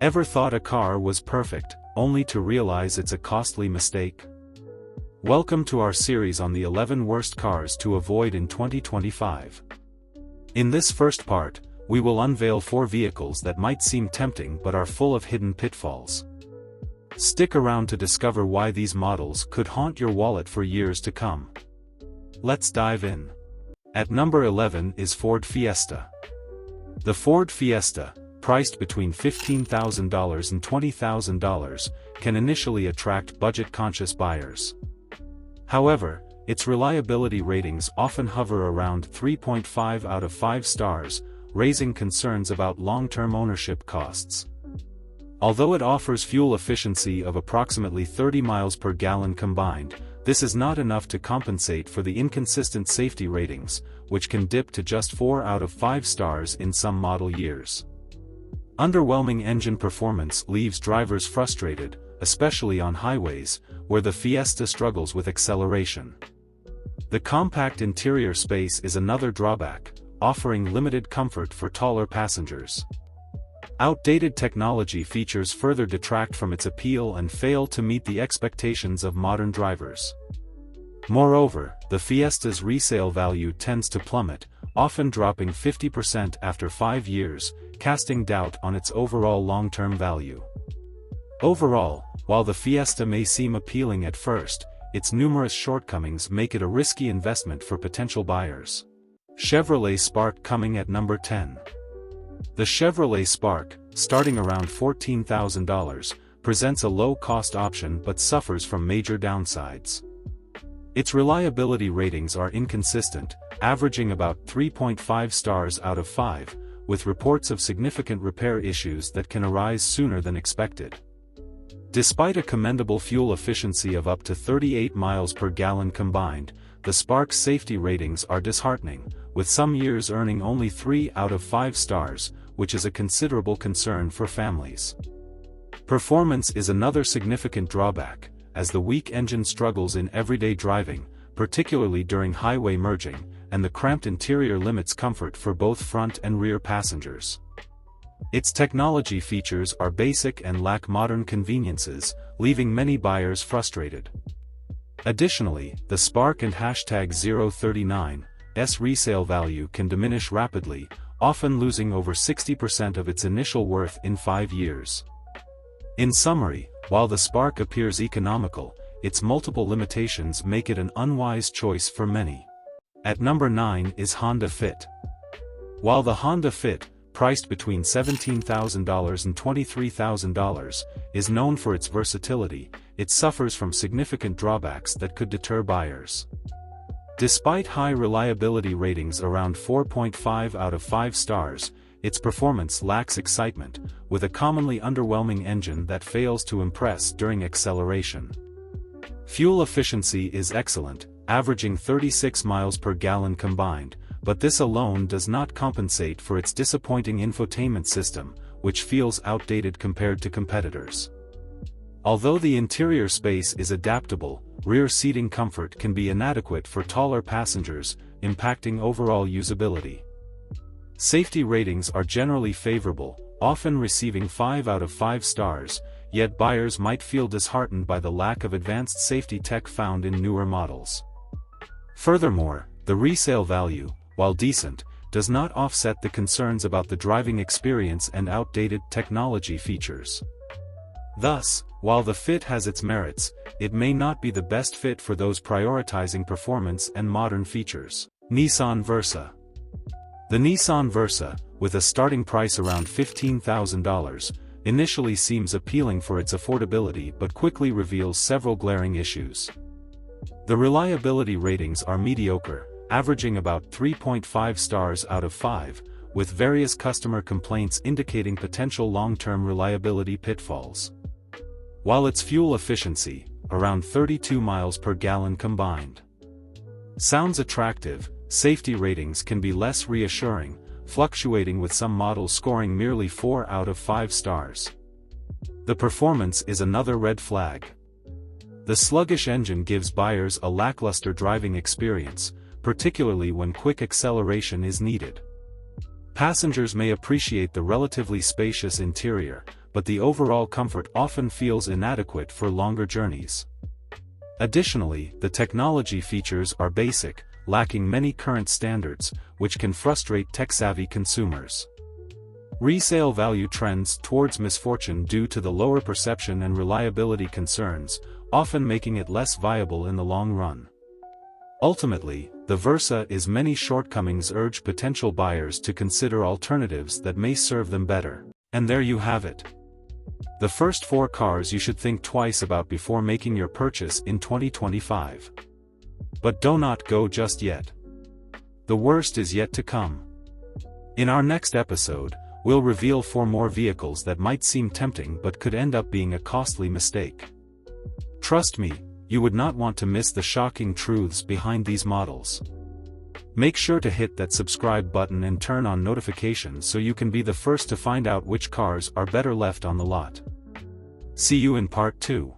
Ever thought a car was perfect, only to realize it's a costly mistake? Welcome to our series on the 11 worst cars to avoid in 2025. In this first part, we will unveil 4 vehicles that might seem tempting but are full of hidden pitfalls. Stick around to discover why these models could haunt your wallet for years to come. Let's dive in. At number 11 is Ford Fiesta. The Ford Fiesta, priced between $15,000 and $20,000, can initially attract budget-conscious buyers. However, its reliability ratings often hover around 3.5 out of 5 stars, raising concerns about long-term ownership costs. Although it offers fuel efficiency of approximately 30 miles per gallon combined, this is not enough to compensate for the inconsistent safety ratings, which can dip to just 4 out of 5 stars in some model years. Underwhelming engine performance leaves drivers frustrated, especially on highways, where the Fiesta struggles with acceleration. The compact interior space is another drawback, offering limited comfort for taller passengers. Outdated technology features further detract from its appeal and fail to meet the expectations of modern drivers. Moreover, the Fiesta's resale value tends to plummet, often dropping 50% after 5 years, casting doubt on its overall long-term value. Overall, while the Fiesta may seem appealing at first, its numerous shortcomings make it a risky investment for potential buyers. Chevrolet Spark coming at number 10. The Chevrolet Spark, starting around $14,000, presents a low-cost option but suffers from major downsides. Its reliability ratings are inconsistent, averaging about 3.5 stars out of 5, with reports of significant repair issues that can arise sooner than expected. Despite a commendable fuel efficiency of up to 38 miles per gallon combined, the Spark's safety ratings are disheartening, with some years earning only 3 out of 5 stars, which is a considerable concern for families. Performance is another significant drawback, as the weak engine struggles in everyday driving, particularly during highway merging, and the cramped interior limits comfort for both front and rear passengers. Its technology features are basic and lack modern conveniences, leaving many buyers frustrated. Additionally, the Spark and #039's resale value can diminish rapidly, often losing over 60% of its initial worth in 5 years. In summary, while the Spark appears economical, its multiple limitations make it an unwise choice for many. At number 9 is Honda Fit. While the Honda Fit, priced between $17,000 and $23,000, is known for its versatility, it suffers from significant drawbacks that could deter buyers. Despite high reliability ratings around 4.5 out of 5 stars, its performance lacks excitement, with a commonly underwhelming engine that fails to impress during acceleration. Fuel efficiency is excellent, averaging 36 miles per gallon combined, but this alone does not compensate for its disappointing infotainment system, which feels outdated compared to competitors. Although the interior space is adaptable, rear seating comfort can be inadequate for taller passengers, impacting overall usability. Safety ratings are generally favorable, often receiving 5 out of 5 stars, yet buyers might feel disheartened by the lack of advanced safety tech found in newer models. Furthermore, the resale value, while decent, does not offset the concerns about the driving experience and outdated technology features. Thus, while the Fit has its merits, it may not be the best fit for those prioritizing performance and modern features. Nissan Versa. The Nissan Versa, with a starting price around $15,000, initially seems appealing for its affordability but quickly reveals several glaring issues. The reliability ratings are mediocre, averaging about 3.5 stars out of 5, with various customer complaints indicating potential long-term reliability pitfalls. While its fuel efficiency, around 32 miles per gallon combined, sounds attractive, safety ratings can be less reassuring, fluctuating with some models scoring merely 4 out of 5 stars. The performance is another red flag. The sluggish engine gives buyers a lackluster driving experience, particularly when quick acceleration is needed. Passengers may appreciate the relatively spacious interior, but the overall comfort often feels inadequate for longer journeys. Additionally, the technology features are basic, lacking many current standards, which can frustrate tech-savvy consumers. Resale value trends towards misfortune due to the lower perception and reliability concerns, often making it less viable in the long run. Ultimately, the Versa's many shortcomings urge potential buyers to consider alternatives that may serve them better. And there you have it. The first 4 cars you should think twice about before making your purchase in 2025. But do not go just yet. The worst is yet to come. In our next episode, we'll reveal 4 more vehicles that might seem tempting but could end up being a costly mistake. Trust me, you would not want to miss the shocking truths behind these models. Make sure to hit that subscribe button and turn on notifications so you can be the first to find out which cars are better left on the lot. See you in part 2.